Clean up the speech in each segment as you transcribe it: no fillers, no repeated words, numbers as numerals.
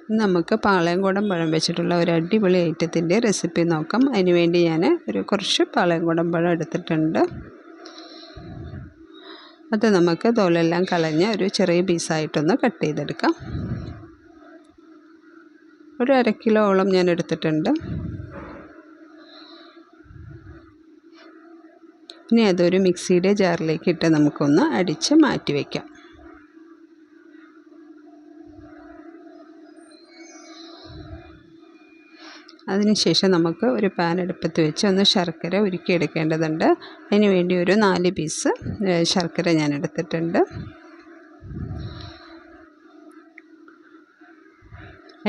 നമുക്ക് പാളയംകോടൻ പഴം വെച്ചിട്ടുള്ള ഒരു അടിപൊളി ഐറ്റത്തിൻ്റെ റെസിപ്പി നോക്കാം. അതിന് വേണ്ടി ഞാൻ കുറച്ച് പാളയംകോടൻ പഴം എടുത്തിട്ടുണ്ട്. അത് നമുക്ക് തോലെല്ലാം കളഞ്ഞ് ഒരു ചെറിയ പീസായിട്ടൊന്ന് കട്ട് ചെയ്തെടുക്കാം. ഒരു 1/2 കിലോളം ഞാൻ എടുത്തിട്ടുണ്ട്. ഇനി അതൊരു മിക്സിയുടെ ജാറിലേക്ക് ഇട്ട് നമുക്കൊന്ന് അടിച്ച് മാറ്റി വയ്ക്കാം. അതിനുശേഷം നമുക്ക് ഒരു പാൻ അടുപ്പത്ത് വെച്ച് ഒന്ന് ശർക്കര ഉരുക്കിയെടുക്കേണ്ടതുണ്ട്. അതിന് വേണ്ടി ഒരു 4 പീസ് ശർക്കര ഞാൻ എടുത്തിട്ടുണ്ട്.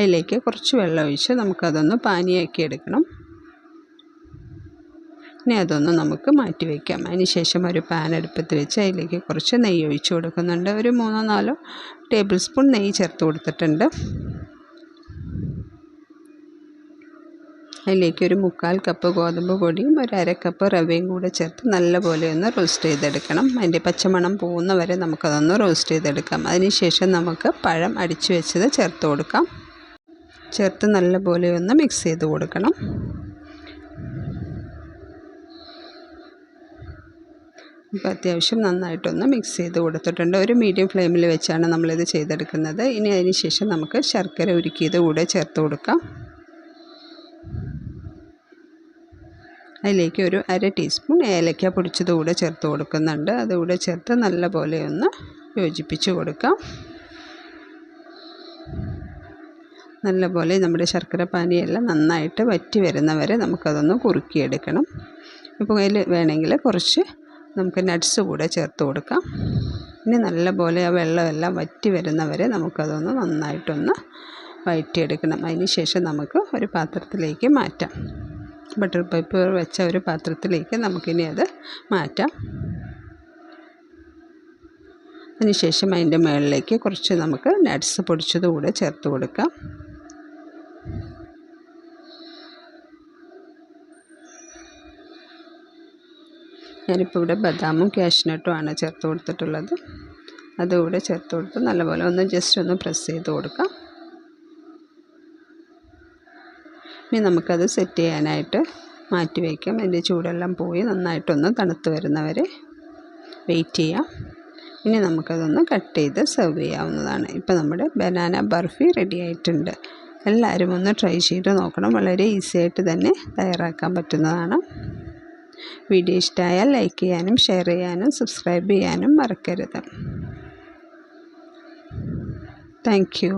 അതിലേക്ക് കുറച്ച് വെള്ളം ഒഴിച്ച് നമുക്കതൊന്ന് പാനിയാക്കി എടുക്കണം. ഇനി അതൊന്ന് നമുക്ക് മാറ്റി വയ്ക്കാം. അതിന് ശേഷം ഒരു പാൻ അടുപ്പത്ത് വെച്ച് അതിലേക്ക് കുറച്ച് നെയ്യ് ഒഴിച്ച് കൊടുക്കുന്നുണ്ട്. ഒരു 3-4 ടേബിൾ സ്പൂൺ നെയ്യ് ചേർത്ത് കൊടുത്തിട്ടുണ്ട്. അതിലേക്ക് ഒരു 1/4 കപ്പ് ഗോതമ്പ് പൊടിയും ഒരു 1/2 കപ്പ് റവയും കൂടെ ചേർത്ത് നല്ലപോലെ ഒന്ന് റോസ്റ്റ് ചെയ്തെടുക്കണം. അതിൻ്റെ പച്ചമണം പോകുന്ന വരെ നമുക്കതൊന്ന് റോസ്റ്റ് ചെയ്തെടുക്കാം. അതിനുശേഷം നമുക്ക് പഴം അടിച്ചു വെച്ചത് ചേർത്ത് കൊടുക്കാം. ചേർത്ത് നല്ലപോലെ ഒന്ന് മിക്സ് ചെയ്ത് കൊടുക്കണം. ഇപ്പോൾ അത്യാവശ്യം നന്നായിട്ടൊന്ന് മിക്സ് ചെയ്ത് കൊടുത്തിട്ടുണ്ട്. ഒരു മീഡിയം ഫ്ലെയിമിൽ വെച്ചാണ് നമ്മളിത് ചെയ്തെടുക്കുന്നത്. ഇനി അതിന് ശേഷം നമുക്ക് ശർക്കര ഉരുക്കിയത് കൂടെ ചേർത്ത് കൊടുക്കാം. അതിലേക്ക് ഒരു 1/2 ടീസ്പൂൺ ഏലക്ക പൊടിച്ചത് കൂടെ ചേർത്ത് കൊടുക്കുന്നുണ്ട്. അതുകൂടെ ചേർത്ത് നല്ലപോലെ ഒന്ന് യോജിപ്പിച്ച് കൊടുക്കാം. നല്ലപോലെ നമ്മുടെ ശർക്കര പാനിയെല്ലാം നന്നായിട്ട് വറ്റി വരുന്നവരെ നമുക്കതൊന്ന് കുറുക്കിയെടുക്കണം. ഇപ്പോൾ അതിൽ വേണമെങ്കിൽ കുറച്ച് നമുക്ക് നട്ട്സ് കൂടെ ചേർത്ത് കൊടുക്കാം. ഇനി നല്ലപോലെ ആ വെള്ളമെല്ലാം വറ്റി വരുന്നവരെ നമുക്കതൊന്ന് നന്നായിട്ടൊന്ന് വഴറ്റിയെടുക്കണം. അതിന് ശേഷം നമുക്ക് ഒരു പാത്രത്തിലേക്ക് മാറ്റാം. ബട്ടർ പേപ്പർ വെച്ച ഒരു പാത്രത്തിലേക്ക് നമുക്കിനി അത് മാറ്റാം. അതിനുശേഷം അതിൻ്റെ മുകളിലേക്ക് കുറച്ച് നമുക്ക് നട്ട്സ് പൊടിച്ചത് കൂടെ ചേർത്ത് കൊടുക്കാം. ഞാനിപ്പോൾ ഇവിടെ ബദാമും കാഷ്നട്ടും ആണ് ചേർത്ത് കൊടുത്തിട്ടുള്ളത്. അതുകൂടെ ചേർത്ത് കൊടുത്ത് നല്ലപോലെ ഒന്ന് ജസ്റ്റ് ഒന്ന് പ്രസ് ചെയ്ത് കൊടുക്കാം. ഇനി നമുക്കത് സെറ്റ് ചെയ്യാനായിട്ട് മാറ്റി വയ്ക്കാം. അതിൻ്റെ ചൂടെല്ലാം പോയി നന്നായിട്ടൊന്ന് തണുത്ത് വരുന്നവരെ വെയിറ്റ് ചെയ്യാം. ഇനി നമുക്കതൊന്ന് കട്ട് ചെയ്ത് സെർവ് ചെയ്യാവുന്നതാണ്. ഇപ്പോൾ നമ്മുടെ ബനാന ബർഫി റെഡി ആയിട്ടുണ്ട്. എല്ലാവരും ഒന്ന് ട്രൈ ചെയ്ത് നോക്കണം. വളരെ ഈസി ആയിട്ട് തന്നെ തയ്യാറാക്കാൻ പറ്റുന്നതാണ്. വീഡിയോ ഇഷ്ടമായാൽ ലൈക്ക് ചെയ്യാനും ഷെയർ ചെയ്യാനും സബ്സ്ക്രൈബ് ചെയ്യാനും മറക്കരുത്. Thank you.